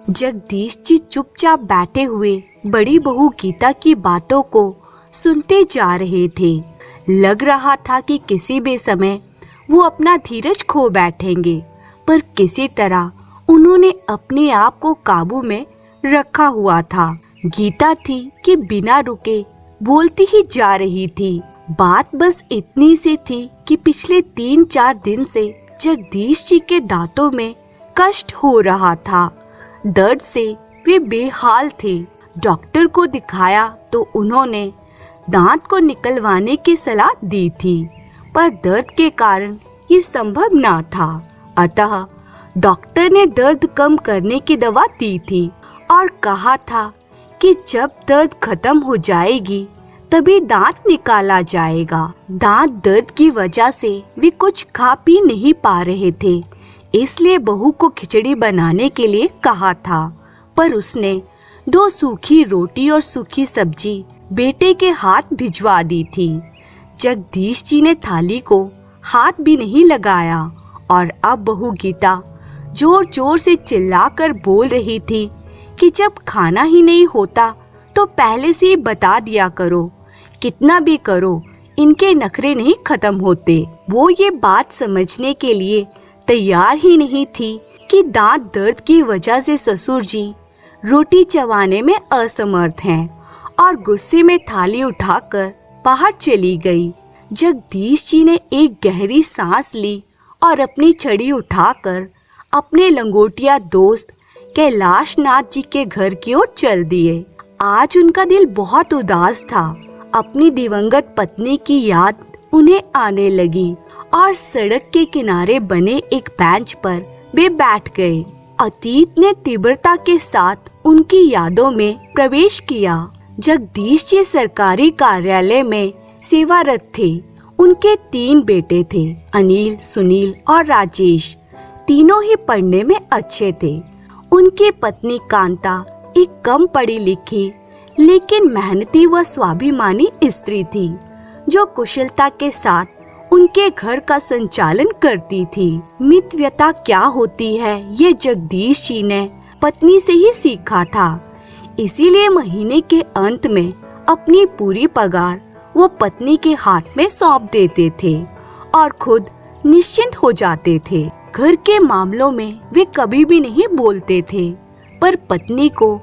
जगदीश जी चुपचाप बैठे हुए बड़ी बहू गीता की बातों को सुनते जा रहे थे। लग रहा था कि किसी भी समय वो अपना धीरज खो बैठेंगे, पर किसी तरह उन्होंने अपने आप को काबू में रखा हुआ था। गीता थी कि बिना रुके बोलती ही जा रही थी। बात बस इतनी सी थी कि पिछले 3-4 दिन से जगदीश जी के दांतों में कष्ट हो रहा था। दर्द से वे बेहाल थे। डॉक्टर को दिखाया तो उन्होंने दांत को निकलवाने की सलाह दी थी, पर दर्द के कारण ये संभव ना था। अतः डॉक्टर ने दर्द कम करने की दवा दी थी और कहा था कि जब दर्द खत्म हो जाएगी तभी दांत निकाला जाएगा। दांत दर्द की वजह से वे कुछ खा पी नहीं पा रहे थे, इसलिए बहू को खिचड़ी बनाने के लिए कहा था, पर उसने 2 सूखी रोटी और सूखी सब्जी बेटे के हाथ भिजवा दी थी। जगदीश जी ने थाली को हाथ भी नहीं लगाया और अब बहू गीता जोर जोर से चिल्लाकर बोल रही थी कि जब खाना ही नहीं होता तो पहले से ही बता दिया करो, कितना भी करो इनके नखरे नहीं खत्म होते। वो ये बात समझने के लिए तैयार ही नहीं थी कि दांत दर्द की वजह से ससुर जी रोटी चबाने में असमर्थ हैं, और गुस्से में थाली उठाकर बाहर चली गई। जगदीश जी ने एक गहरी सांस ली और अपनी छड़ी उठाकर अपने लंगोटिया दोस्त कैलाश नाथ जी के घर की ओर चल दिए। आज उनका दिल बहुत उदास था। अपनी दिवंगत पत्नी की याद उन्हें आने लगी और सड़क के किनारे बने एक बेंच पर वे बैठ गए। अतीत ने तीव्रता के साथ उनकी यादों में प्रवेश किया। जगदीश जी सरकारी कार्यालय में सेवारत थे। उनके 3 बेटे थे, अनिल, सुनील और राजेश। तीनों ही पढ़ने में अच्छे थे। उनकी पत्नी कांता एक कम पढ़ी लिखी लेकिन मेहनती व स्वाभिमानी स्त्री थी, जो कुशलता के साथ उनके घर का संचालन करती थी। मितव्यता क्या होती है ये जगदीश जी ने पत्नी से ही सीखा था। इसीलिए महीने के अंत में अपनी पूरी पगार वो पत्नी के हाथ में सौंप देते थे और खुद निश्चिंत हो जाते थे। घर के मामलों में वे कभी भी नहीं बोलते थे, पर पत्नी को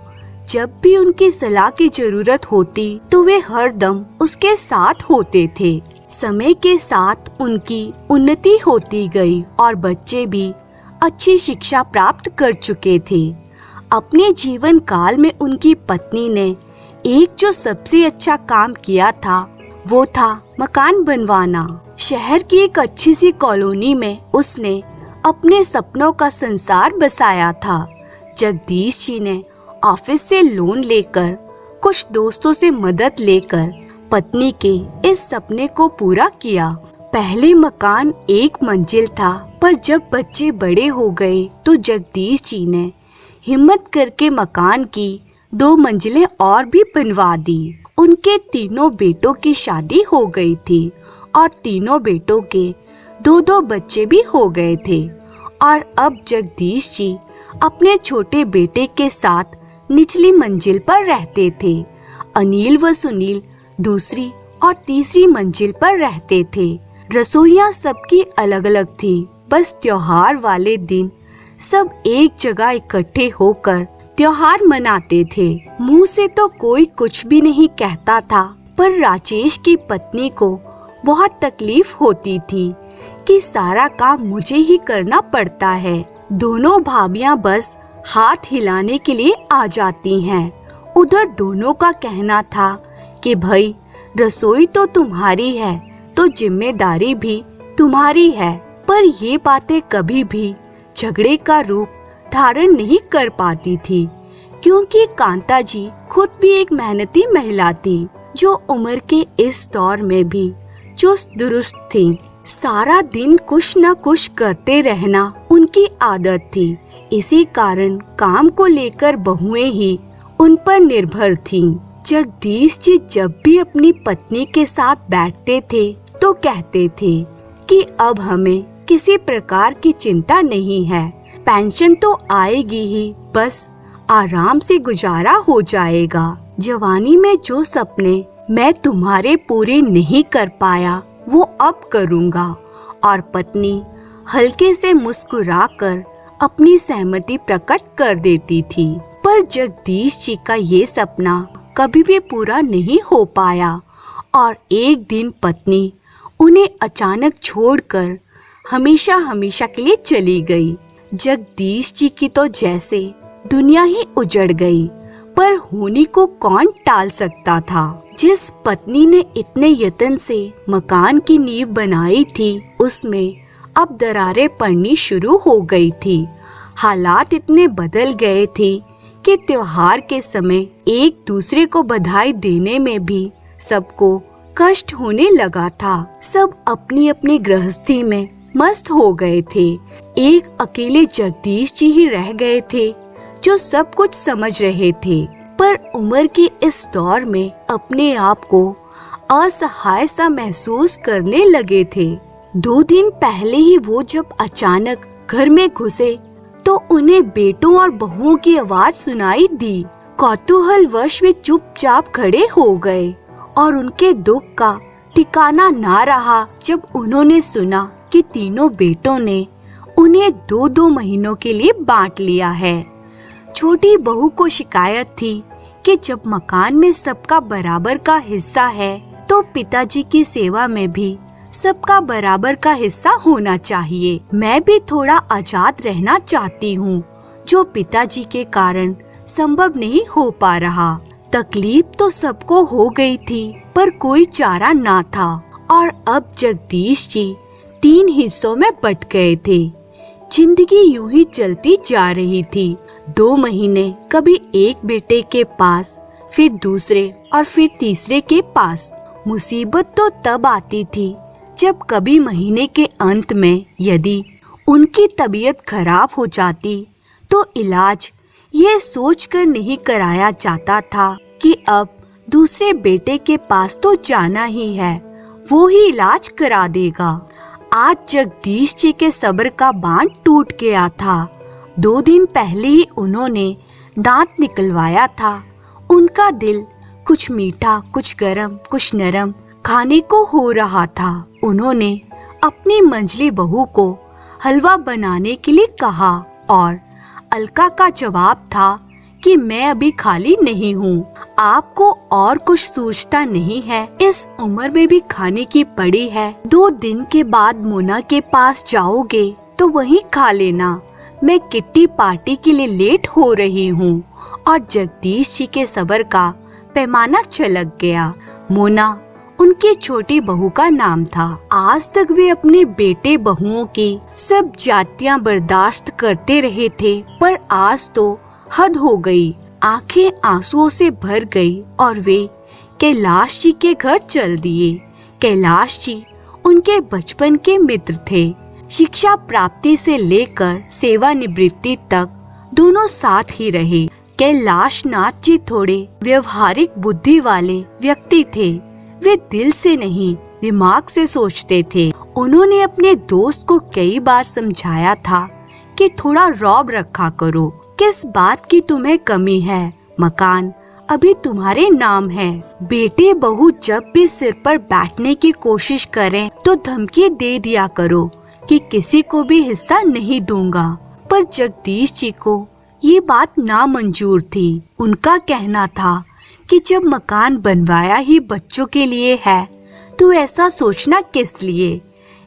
जब भी उनकी सलाह की जरूरत होती तो वे हरदम उसके साथ होते थे। समय के साथ उनकी उन्नति होती गई और बच्चे भी अच्छी शिक्षा प्राप्त कर चुके थे। अपने जीवन काल में उनकी पत्नी ने एक जो सबसे अच्छा काम किया था वो था मकान बनवाना। शहर की एक अच्छी सी कॉलोनी में उसने अपने सपनों का संसार बसाया था। जगदीश जी ने ऑफिस से लोन लेकर, कुछ दोस्तों से मदद लेकर पत्नी के इस सपने को पूरा किया। पहले मकान 1 मंजिल था, पर जब बच्चे बड़े हो गए तो जगदीश जी ने हिम्मत करके मकान की 2 मंजिलें और भी बनवा दी। उनके तीनों बेटों की शादी हो गई थी और तीनों बेटों के 2-2 बच्चे भी हो गए थे। और अब जगदीश जी अपने छोटे बेटे के साथ निचली मंजिल पर रहते थे। अनिल व सुनील दूसरी और तीसरी मंजिल पर रहते थे। रसोइयां सबकी अलग अलग थी। बस त्योहार वाले दिन सब एक जगह इकट्ठे होकर त्योहार मनाते थे। मुंह से तो कोई कुछ भी नहीं कहता था, पर राजेश की पत्नी को बहुत तकलीफ होती थी कि सारा काम मुझे ही करना पड़ता है। दोनों भाभियां बस हाथ हिलाने के लिए आ जाती हैं। उधर दोनों का कहना था कि भाई रसोई तो तुम्हारी है तो जिम्मेदारी भी तुम्हारी है, पर ये बातें कभी भी झगड़े का रूप धारण नहीं कर पाती थी, क्योंकि कांता जी खुद भी एक मेहनती महिला थी, जो उम्र के इस दौर में भी चुस्त दुरुस्त थी। सारा दिन कुछ न कुछ करते रहना उनकी आदत थी। इसी कारण काम को लेकर बहुएं ही उन पर निर्भर थीं। जगदीश जी जब भी अपनी पत्नी के साथ बैठते थे तो कहते थे कि अब हमें किसी प्रकार की चिंता नहीं है, पेंशन तो आएगी ही, बस आराम से गुजारा हो जाएगा। जवानी में जो सपने मैं तुम्हारे पूरे नहीं कर पाया वो अब करूँगा। और पत्नी हल्के से मुस्कुराकर अपनी सहमति प्रकट कर देती थी। पर जगदीश जी का ये सपना कभी भी पूरा नहीं हो पाया और एक दिन पत्नी उन्हें अचानक छोड़कर हमेशा हमेशा के लिए चली गई। जगदीश जी की तो जैसे दुनिया ही उजड़ गई, पर होनी को कौन टाल सकता था। जिस पत्नी ने इतने यत्न से मकान की नींव बनाई थी, उसमें अब दरारें पड़नी शुरू हो गई थी। हालात इतने बदल गए थे कि त्योहार के समय एक दूसरे को बधाई देने में भी सबको कष्ट होने लगा था। सब अपनी अपनी गृहस्थी में मस्त हो गए थे। एक अकेले जगदीश जी ही रह गए थे जो सब कुछ समझ रहे थे, पर उम्र के इस दौर में अपने आप को असहाय सा महसूस करने लगे थे। 2 दिन पहले ही वो जब अचानक घर में घुसे तो उन्हें बेटों और बहुओं की आवाज सुनाई दी। कौतूहलवश वे चुपचाप खड़े हो गए और उनके दुख का ठिकाना ना रहा जब उन्होंने सुना कि तीनों बेटों ने उन्हें 2-2 महीनों के लिए बांट लिया है। छोटी बहू को शिकायत थी कि जब मकान में सबका बराबर का हिस्सा है तो पिताजी की सेवा में भी सबका बराबर का हिस्सा होना चाहिए। मैं भी थोड़ा आजाद रहना चाहती हूँ, जो पिताजी के कारण संभव नहीं हो पा रहा। तकलीफ तो सबको हो गई थी, पर कोई चारा ना था और अब जगदीश जी 3 हिस्सों में बट गए थे। जिंदगी यूं ही चलती जा रही थी। 2 महीने कभी एक बेटे के पास, फिर दूसरे और फिर तीसरे के पास। मुसीबत तो तब आती थी जब कभी महीने के अंत में यदि उनकी तबीयत खराब हो जाती तो इलाज ये सोचकर नहीं कराया जाता था कि अब दूसरे बेटे के पास तो जाना ही है, वो ही इलाज करा देगा। आज जगदीश जी के सब्र का बांध टूट गया था। 2 दिन पहले ही उन्होंने दांत निकलवाया था। उनका दिल कुछ मीठा, कुछ गरम, कुछ नरम खाने को हो रहा था। उन्होंने अपनी मंझली बहू को हलवा बनाने के लिए कहा और अलका का जवाब था कि मैं अभी खाली नहीं हूँ। आपको और कुछ सूझता नहीं है? इस उम्र में भी खाने की पड़ी है। 2 दिन के बाद मोना के पास जाओगे तो वहीं खा लेना। मैं किट्टी पार्टी के लिए लेट हो रही हूँ। और जगदीश जी के सब्र का पैमाना छलक गया। मोना उनकी छोटी बहू का नाम था। आज तक वे अपने बेटे बहुओं की सब जातियां बर्दाश्त करते रहे थे, पर आज तो हद हो गई। आंखें आंसुओं से भर गई और वे कैलाश जी के घर चल दिए। कैलाश जी उनके बचपन के मित्र थे। शिक्षा प्राप्ति से लेकर सेवानिवृत्ति तक दोनों साथ ही रहे। कैलाश नाथ जी थोड़े व्यवहारिक बुद्धि वाले व्यक्ति थे। वे दिल से नहीं, दिमाग से सोचते थे। उन्होंने अपने दोस्त को कई बार समझाया था कि थोड़ा रौब रखा करो। किस बात की तुम्हें कमी है? मकान अभी तुम्हारे नाम है। बेटे बहू जब भी सिर पर बैठने की कोशिश करें तो धमकी दे दिया करो कि किसी को भी हिस्सा नहीं दूंगा। पर जगदीश जी को ये बात नामंजूर थी। उनका कहना था कि जब मकान बनवाया ही बच्चों के लिए है तो ऐसा सोचना किस लिए।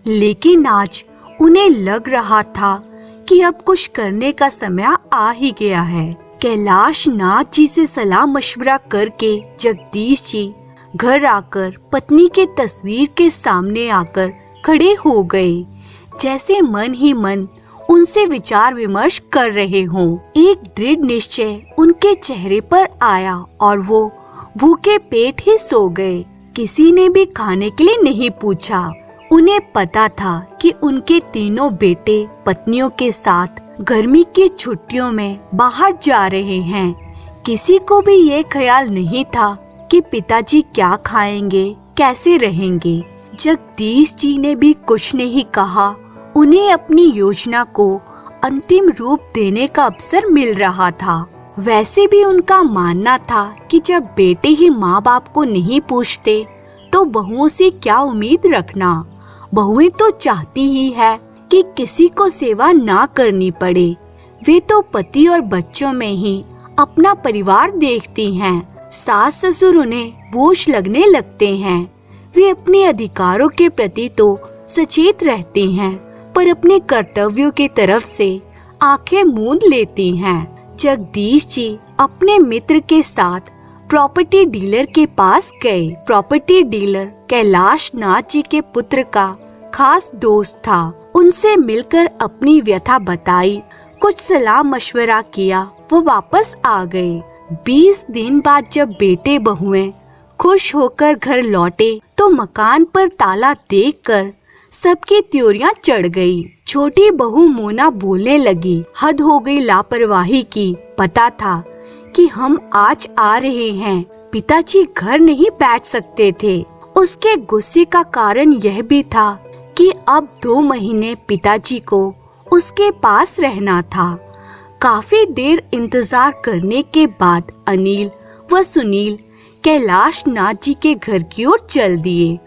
लेकिन आज उन्हें लग रहा था कि अब कुछ करने का समय आ ही गया है। कैलाश नाथ जी से सलाह मशवरा करके जगदीश जी घर आकर पत्नी के तस्वीर के सामने आकर खड़े हो गए, जैसे मन ही मन उनसे विचार विमर्श कर रहे हों। एक दृढ़ निश्चय उनके चेहरे पर आया और वो भूखे पेट ही सो गए। किसी ने भी खाने के लिए नहीं पूछा। उन्हें पता था कि उनके तीनों बेटे पत्नियों के साथ गर्मी की छुट्टियों में बाहर जा रहे हैं। किसी को भी ये ख्याल नहीं था कि पिताजी क्या खाएंगे, कैसे रहेंगे। जगदीश जी ने भी कुछ नहीं कहा। उन्हें अपनी योजना को अंतिम रूप देने का अवसर मिल रहा था। वैसे भी उनका मानना था कि जब बेटे ही माँ बाप को नहीं पूछते तो बहुओं से क्या उम्मीद रखना। बहुएं तो चाहती ही है कि किसी को सेवा ना करनी पड़े। वे तो पति और बच्चों में ही अपना परिवार देखती हैं। सास ससुर उन्हें बोझ लगने लगते हैं। वे अपने अधिकारों के प्रति तो सचेत रहती हैं, पर अपने कर्तव्यों की तरफ से आंखें मूंद लेती हैं। जगदीश जी अपने मित्र के साथ प्रॉपर्टी डीलर के पास गए। प्रॉपर्टी डीलर कैलाश नाथ जी के पुत्र का खास दोस्त था। उनसे मिलकर अपनी व्यथा बताई, कुछ सलाह मशवरा किया, वो वापस आ गए। 20 दिन बाद जब बेटे बहुएं खुश होकर घर लौटे तो मकान पर ताला देखकर सबकी त्योरियां चढ़ गई। छोटी बहू मोना बोलने लगी, हद हो गई लापरवाही की। पता था कि हम आज आ रहे हैं, पिताजी घर नहीं बैठ सकते थे। उसके गुस्से का कारण यह भी था कि अब 2 महीने पिताजी को उसके पास रहना था। काफी देर इंतजार करने के बाद अनिल व सुनील कैलाश नाथ जी के घर की ओर चल दिए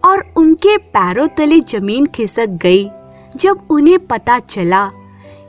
और उनके पैरों तले जमीन खिसक गई जब उन्हें पता चला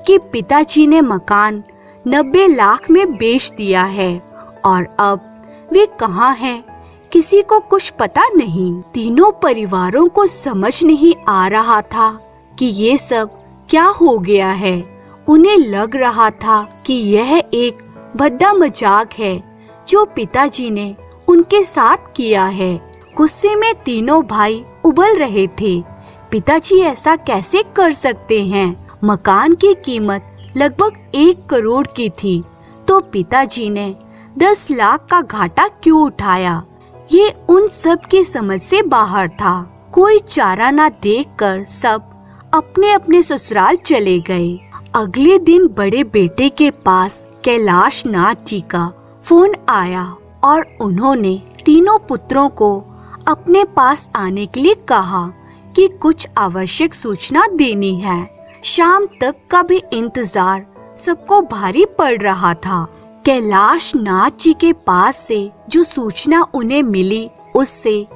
कि पिताजी ने मकान 90 लाख में बेच दिया है और अब वे कहाँ हैं, किसी को कुछ पता नहीं। तीनों परिवारों को समझ नहीं आ रहा था कि ये सब क्या हो गया है। उन्हें लग रहा था कि यह एक भद्दा मजाक है जो पिताजी ने उनके साथ किया है। गुस्से में तीनों भाई उबल रहे थे। पिताजी ऐसा कैसे कर सकते हैं? मकान की कीमत लगभग 1 करोड़ की थी, तो पिताजी ने 10 लाख का घाटा क्यों उठाया? ये उन सब की समझ से बाहर था। कोई चारा ना देखकर सब अपने अपने ससुराल चले गए। अगले दिन बड़े बेटे के पास कैलाश नाथ जी का फोन आया और उन्होंने तीनों पुत्रों को अपने पास आने के लिए कहा कि कुछ आवश्यक सूचना देनी है। शाम तक का भी इंतजार सबको भारी पड़ रहा था। कैलाश नाथ जी के पास से जो सूचना उन्हें मिली उससे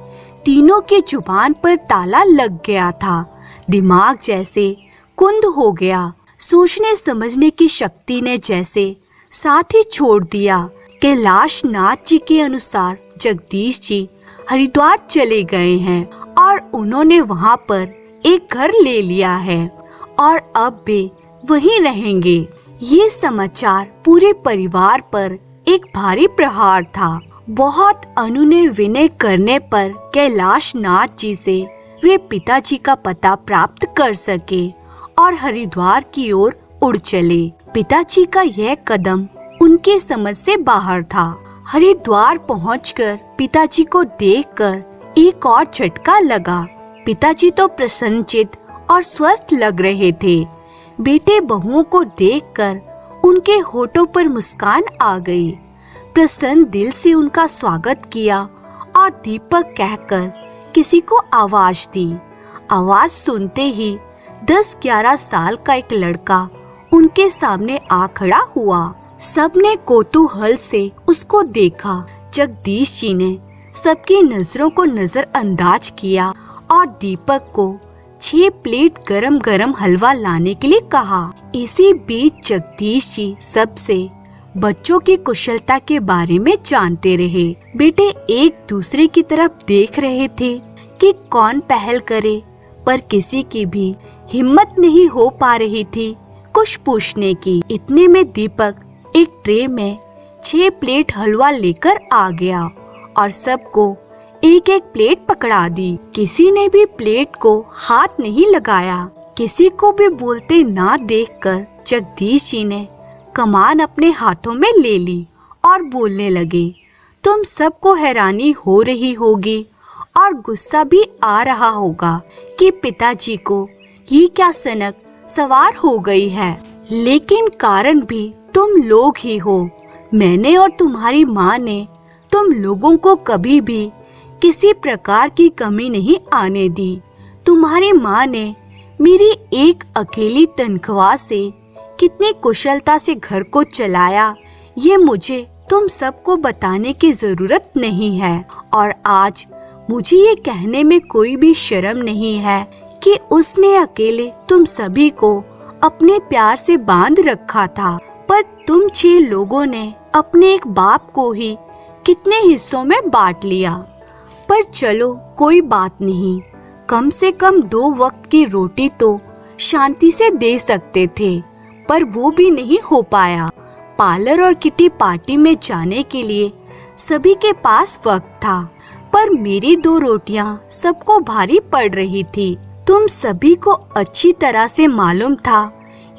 तीनों के जुबान पर ताला लग गया था। दिमाग जैसे कुंद हो गया। सोचने समझने की शक्ति ने जैसे साथ ही छोड़ दिया। कैलाश नाथ जी के अनुसार जगदीश जी हरिद्वार चले गए हैं और उन्होंने वहाँ पर एक घर ले लिया है और अब वे वहीं रहेंगे। ये समाचार पूरे परिवार पर एक भारी प्रहार था। बहुत अनुनय विनय करने पर कैलाश नाथ जी से वे पिताजी का पता प्राप्त कर सके और हरिद्वार की ओर उड़ चले। पिताजी का यह कदम उनके समझ से बाहर था। हरिद्वार पहुंचकर पिताजी को देखकर एक और झटका लगा। पिताजी तो प्रसन्नचित और स्वस्थ लग रहे थे। बेटे बहुओं को देखकर उनके होठों पर मुस्कान आ गई। प्रसन्न दिल से उनका स्वागत किया और दीपक कहकर किसी को आवाज दी। आवाज सुनते ही 10-11 साल का एक लड़का उनके सामने आ खड़ा हुआ। सबने कौतूहल से उसको देखा। जगदीश जी ने सबकी नजरों को नजरअंदाज किया और दीपक को 6 प्लेट गरम गरम हलवा लाने के लिए कहा। इसी बीच जगदीश जी सबसे बच्चों की कुशलता के बारे में जानते रहे। बेटे एक दूसरे की तरफ देख रहे थे कि कौन पहल करे, पर किसी की भी हिम्मत नहीं हो पा रही थी कुछ पूछने की। इतने में दीपक एक ट्रे में 6 प्लेट हलवा लेकर आ गया और सबको एक एक प्लेट पकड़ा दी। किसी ने भी प्लेट को हाथ नहीं लगाया। किसी को भी बोलते ना देखकर जगदीश जी ने कमान अपने हाथों में ले ली और बोलने लगे, तुम सबको हैरानी हो रही होगी और गुस्सा भी आ रहा होगा कि पिताजी को ये क्या सनक सवार हो गई है, लेकिन कारण भी तुम लोग ही हो। मैंने और तुम्हारी माँ ने तुम लोगों को कभी भी किसी प्रकार की कमी नहीं आने दी। तुम्हारी माँ ने मेरी एक अकेली तनख्वाह से कितनी कुशलता से घर को चलाया, ये मुझे तुम सबको बताने की जरूरत नहीं है और आज मुझे ये कहने में कोई भी शर्म नहीं है कि उसने अकेले तुम सभी को अपने प्यार से बांध रखा था, पर तुम 6 लोगों ने अपने एक बाप को ही कितने हिस्सों में बांट लिया। पर चलो कोई बात नहीं, कम से कम 2 वक्त की रोटी तो शांति से दे सकते थे, पर वो भी नहीं हो पाया। पार्लर और किटी पार्टी में जाने के लिए सभी के पास वक्त था, पर मेरी 2 रोटियां सबको भारी पड़ रही थी। तुम सभी को अच्छी तरह से मालूम था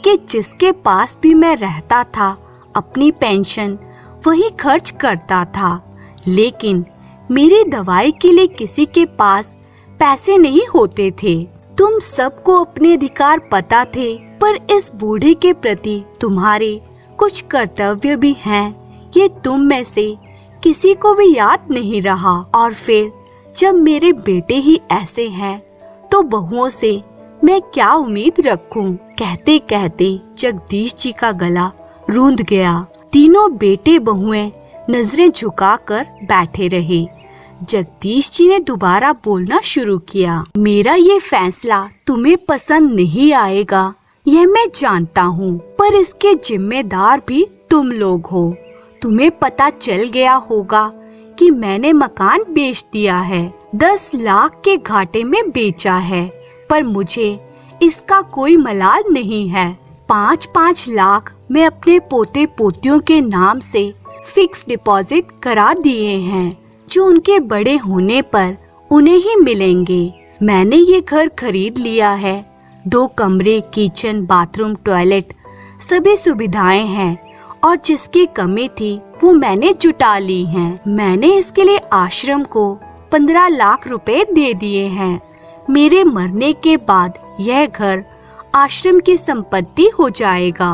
कि जिसके पास भी मैं रहता था अपनी पेंशन वही खर्च करता था, लेकिन मेरी दवाई के लिए किसी के पास पैसे नहीं होते थे। तुम सबको अपने अधिकार पता थे, पर इस बूढ़े के प्रति तुम्हारे कुछ कर्तव्य भी हैं, ये तुम में से किसी को भी याद नहीं रहा। और फिर जब मेरे बेटे ही ऐसे हैं, तो बहुओं से मैं क्या उम्मीद रखूं? कहते कहते जगदीश जी का गला रूंध गया। तीनों बेटे बहुएं नजरें झुकाकर बैठे रहे। जगदीश जी ने दोबारा बोलना शुरू किया। मेरा ये फैसला तुम्हें पसंद नहीं आएगा, यह मैं जानता हूँ, पर इसके जिम्मेदार भी तुम लोग हो। तुम्हें पता चल गया होगा कि मैंने मकान बेच दिया है, 10 लाख के घाटे में बेचा है, पर मुझे इसका कोई मलाल नहीं है। 5-5 लाख मैं अपने पोते पोतियों के नाम से फिक्स डिपॉजिट करा दिए हैं, जो उनके बड़े होने पर उन्हें ही मिलेंगे। मैंने ये घर खरीद लिया है, 2 कमरे, किचन, बाथरूम, टॉयलेट, सभी सुविधाएं हैं, और जिसकी कमी थी वो मैंने जुटा ली हैं। मैंने इसके लिए आश्रम को 15 लाख रुपए दे दिए हैं। मेरे मरने के बाद यह घर आश्रम की संपत्ति हो जाएगा।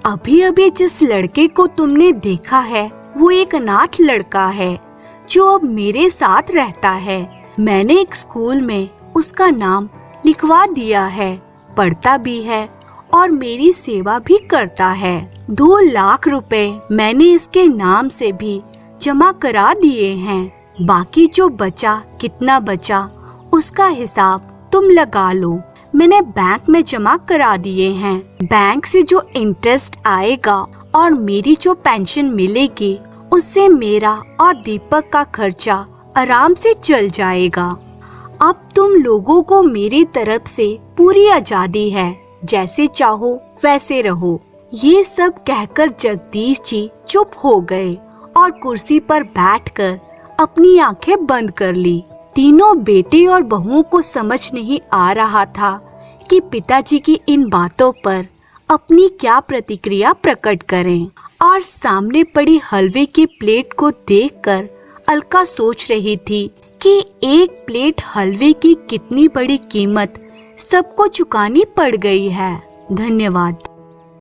अभी अभी जिस लड़के को तुमने देखा है वो एक अनाथ लड़का है, जो अब मेरे साथ रहता है। मैंने एक स्कूल में उसका नाम लिखवा दिया है, पढ़ता भी है और मेरी सेवा भी करता है। 2 लाख रुपए मैंने इसके नाम से भी जमा करा दिए हैं। बाकी जो बचा, कितना बचा उसका हिसाब तुम लगा लो। मैंने बैंक में जमा करा दिए हैं। बैंक से जो इंटरेस्ट आएगा और मेरी जो पेंशन मिलेगी, उससे मेरा और दीपक का खर्चा आराम से चल जाएगा। अब तुम लोगों को मेरी तरफ से पूरी आजादी है, जैसे चाहो वैसे रहो। ये सब कहकर जगदीश जी चुप हो गए और कुर्सी पर बैठकर अपनी आंखें बंद कर ली। तीनों बेटे और बहुओं को समझ नहीं आ रहा था कि पिताजी की इन बातों पर अपनी क्या प्रतिक्रिया प्रकट करें, और सामने पड़ी हलवे की प्लेट को देखकर अलका सोच रही थी कि एक प्लेट हलवे की कितनी बड़ी कीमत सबको चुकानी पड़ गई है। धन्यवाद।